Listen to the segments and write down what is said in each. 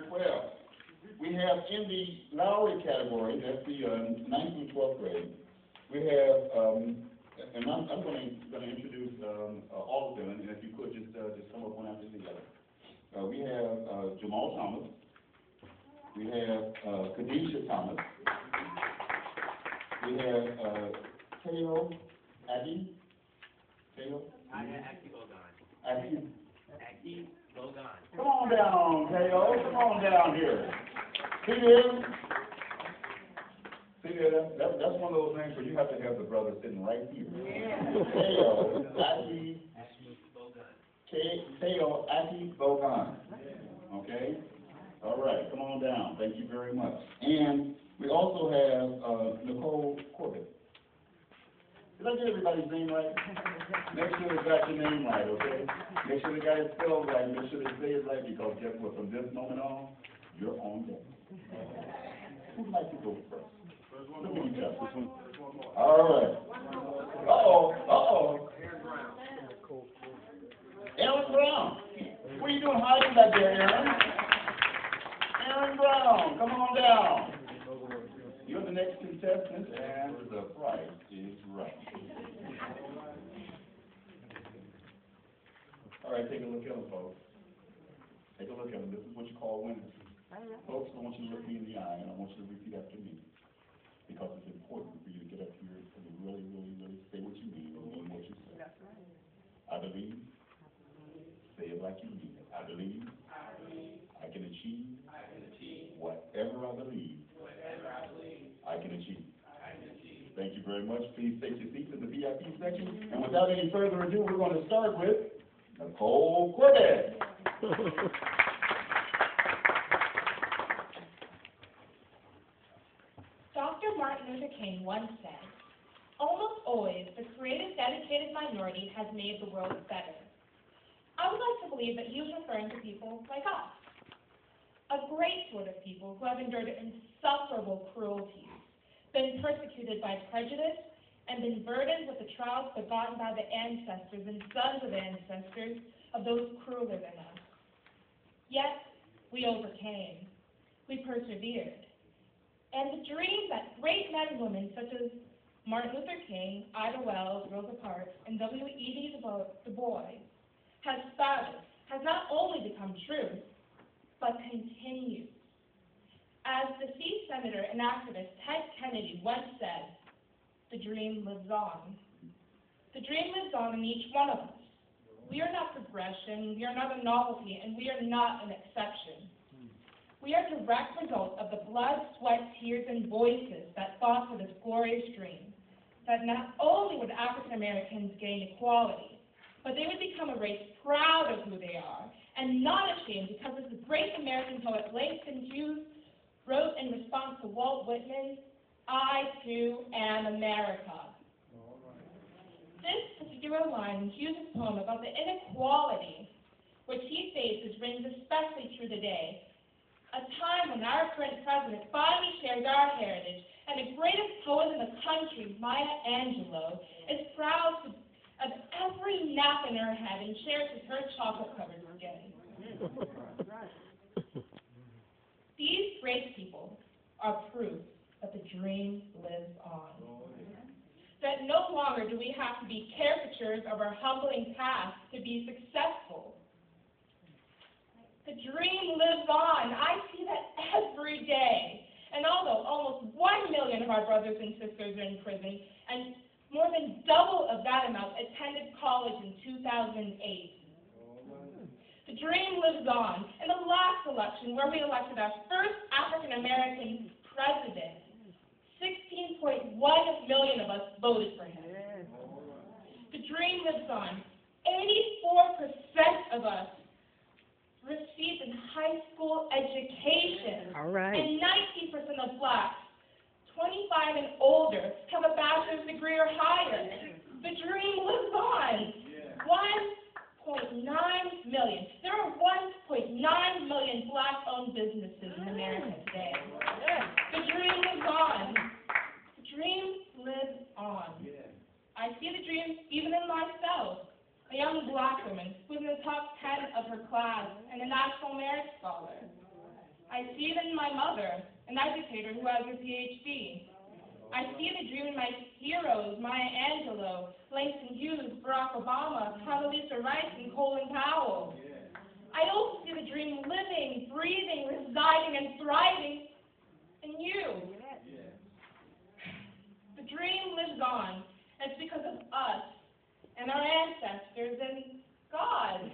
very well. We have in the Lowry category, that's the 9th through 12th grade, we have, and I'm going to introduce all of them, and if you could just come up one after the other. We have Jamal Thomas. We have Khadijah Thomas. We have Teo Aki. Teo? Aki Bogan. Aki. Aki Bogan. Come on down, Teo. Come on down here. See there? See there? That's one of those things where you have to have the brother sitting right here. Yeah. Teo Aki Bogan. Teo Aki Bogan. Okay? All right, come on down. Thank you very much. And we also have Nicole Corbett. Did I get everybody's name right? Make sure they got your name right, okay? Make sure they got it spelled right. Make sure they say it right, because guess what? From this moment on, you're on deck. Who'd like to go first? Look at each other. All right. Uh-oh. Aaron Brown. What are you doing hiding back there, Aaron? Aaron Brown, come on down. You're the next contestant, and the price is right. All right, take a look at them, folks. Take a look at them. This is what you call winners. Folks, I want you to look me in the eye, and I want you to repeat after me, because it's important for you to get up here and really, really, really say what you mean and mean what you say. I believe. Say it like you mean it. I believe. I can achieve. Whatever I believe. I can achieve. Thank you very much. Please take your seats in the VIP section. And without any further ado, we're going to start with Nicole Corbett. Dr. Martin Luther King once said, "Almost always, the creative, dedicated minority has made the world better." I would like to believe that he was referring to people like us, a great sort of people who have endured insufferable cruelties, been persecuted by prejudice, and been burdened with the trials begotten by the ancestors and sons of ancestors of those crueler than us. Yet, we overcame. We persevered. And the dream that great men and women such as Martin Luther King, Ida Wells, Rosa Parks, and W.E.B. Du Bois has spouted has not only become true, but continues. As deceased Senator and activist Ted Kennedy once said, "The dream lives on." The dream lives on in each one of us. We are not progression, we are not a novelty, and we are not an exception. We are a direct result of the blood, sweat, tears, and voices that fought for this glorious dream, that not only would African Americans gain equality, but they would become a race proud of who they are, and not ashamed, because as the great American poet Langston Hughes wrote in response to Walt Whitman, "I too am America." This particular line in Hughes' poem about the inequality which he faces rings especially true today, a time when our current president finally shares our heritage, and the greatest poet in the country, Maya Angelou, is proud of every nap in her head and shares with her chocolate-covered skin. These great people are proof that the dream lives on. That no longer do we have to be caricatures of our humbling past to be successful. The dream lives on. I see that every day. And although almost 1 million of our brothers and sisters are in prison, and more than double of that amount attended college in 2008, the dream lives on. In the last election, where we elected our first African-American president, 16.1 million of us voted for him. The dream lives on. 84% of us received a high school education. All right. And 90% of blacks, 25 and older, have a bachelor's degree or higher. The dream lives on. 1.9 million. There are 1.9 million black-owned businesses in America today. The dream lives on. The dream lives on. I see the dream even in myself, a young black woman who is in the top 10 of her class and a National Merit Scholar. I see it in my mother, an educator who has a PhD. I see the dream in my heroes, Maya Angelou, Langston Hughes, Barack Obama, Condoleezza Rice, and Colin Powell. I also see the dream living, breathing, residing, and thriving in you. The dream lives on. It's because of us and our ancestors and God.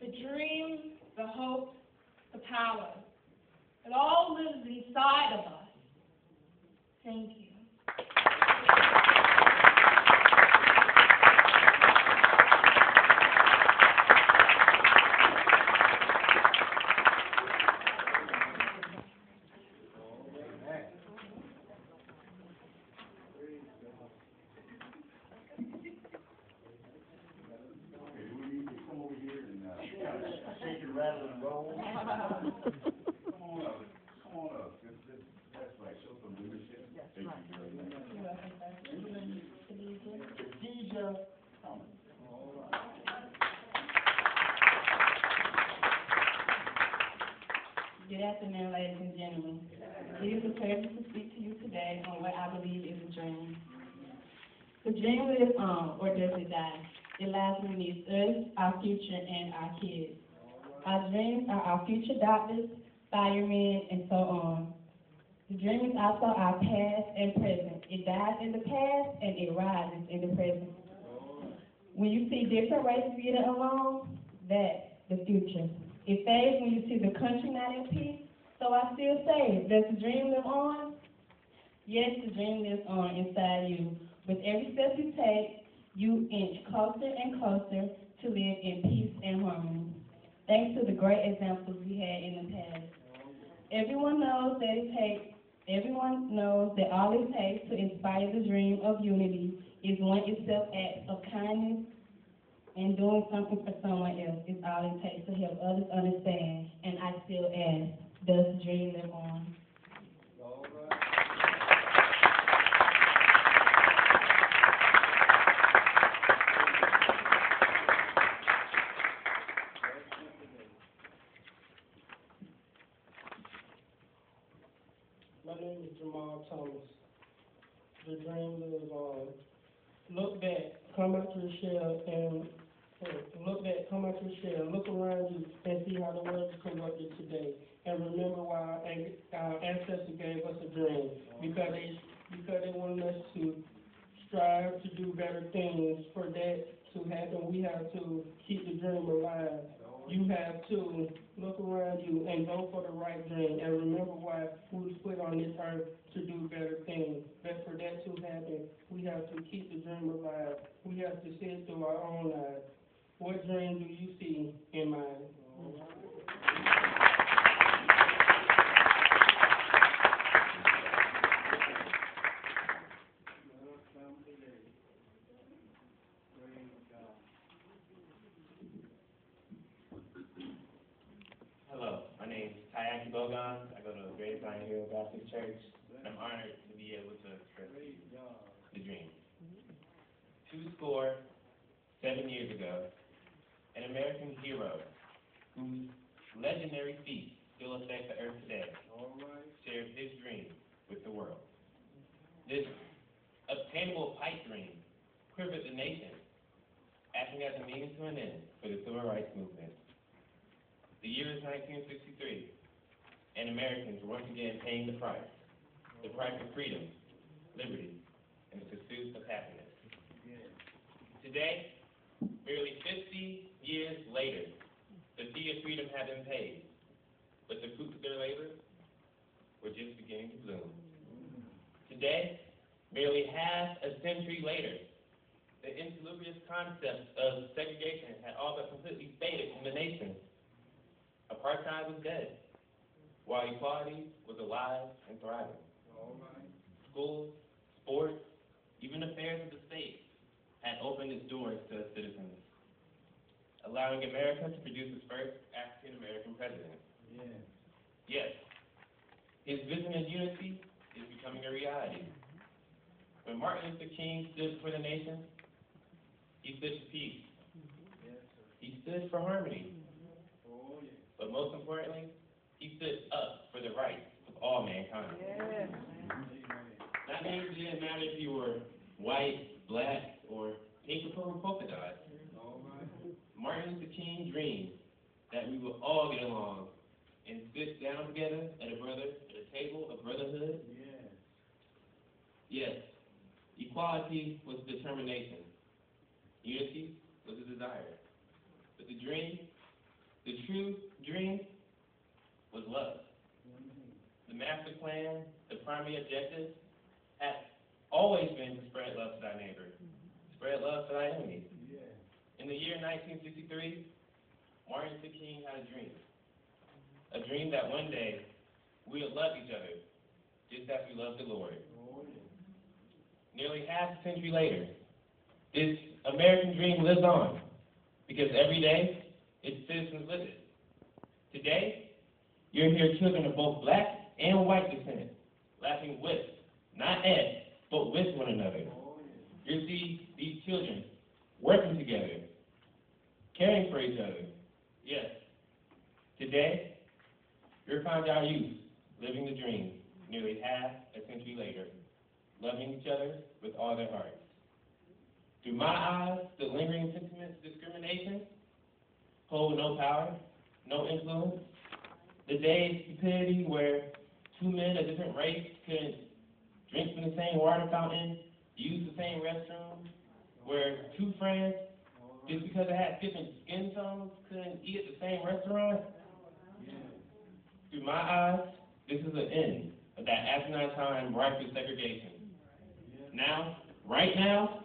The dream, the hope, the power. It all lives inside of us. Thank you. Rather than roll. Come on up. Come on up. That's right. Show some leadership. Thank you very much. Khadijah Thomas. All right. Good afternoon, ladies and gentlemen. It is a pleasure to speak to you today on what I believe is a dream. The dream lives on, or does it die? It lies beneath us, our future, and our kids. Our dreams are our future doctors, firemen, and so on. The dream is also our past and present. It dies in the past and it rises in the present. When you see different races getting along, that's the future. It fades when you see the country not in peace. So I still say, does the dream live on? Yes, the dream lives on inside you. With every step you take, you inch closer and closer to live in peace and harmony. Thanks to the great examples we had in the past. Everyone knows that all it takes to inspire the dream of unity is one itself act of kindness and doing something for someone else is all it takes to help others understand. And I still ask, does the dream live on? My name is Jamal Thomas. The dream lives on. Look back, come out your shell, and look around you and see how the world is conducted today. And remember why our ancestors gave us a dream. Because they wanted us to strive to do better things. For that to happen, we have to keep the dream alive. You have to look around you and go for the right dream and remember why we was put on this earth to do better things. But for that to happen, we have to keep the dream alive. We have to see it through our own eyes. What dream do you see in mind? Hello, my name is GRADER. I go to GRADER Baptist Church, and I'm honored to be able to express the dream. 27 years ago, an American hero whose legendary feats still affect the earth today shared his dream with the world. This obtainable pipe dream quivered the nation, acting as a means to an end for the civil rights movement. The year is 1963, and Americans were once again paying the price of freedom, liberty, and the pursuit of happiness. Today, nearly 50 years later, the fee of freedom had been paid, but the fruits of their labor were just beginning to bloom. Today, nearly half a century later, the insalubrious concept of segregation had all but completely faded from the nation. Apartheid was dead, while equality was alive and thriving. Schools, sports, even affairs of the state had opened its doors to its citizens, allowing America to produce its first African-American president. Yes, his vision of unity is becoming a reality. When Martin Luther King stood for the nation, he stood for peace. He stood for harmony. But most importantly, he stood up for the rights of all mankind. Yes. That means it didn't matter if you were white, black, or pink or purple polka dots. Martin Luther King dreamed that we would all get along and sit down together at a table of brotherhood. Yes, equality was determination. Unity was a desire. But the true dream, was love. The master plan, the primary objective, has always been to spread love to thy neighbor, spread love to thy enemy. In the year 1963, Martin Luther King had a dream that one day we would love each other just as we love the Lord. Nearly half a century later, this American dream lives on because every day its citizens live it. Today, you'll hear children of both black and white descent laughing with, not at, but with one another. You'll see these children working together, caring for each other. Yes, today, you'll find our youth living the dream nearly half a century later, loving each other with all their hearts. Through my eyes, the lingering sentiments of discrimination hold no power, no influence. The days of stupidity where two men of different race couldn't drink from the same water fountain, use the same restroom, where two friends, just because they had different skin tones, couldn't eat at the same restaurant. Through my eyes, this is the end of that asinine time ripe with segregation. Now, right now,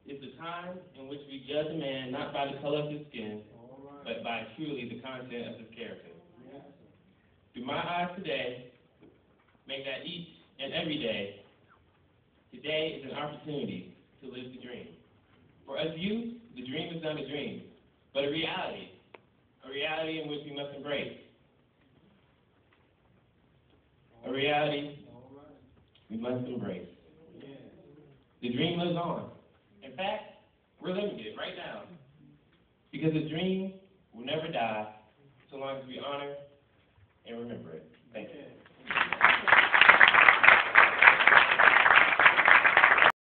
is the time in which we judge a man not by the color of his skin, but by truly the content of his character. Through my eyes today, make that each and every day, today is an opportunity to live the dream. For us youth, the dream is not a dream, but a reality in which we must embrace. A reality we must embrace. The dream lives on. In fact, we're living it right now. Because the dream will never die so long as we honor and remember it. Thank you.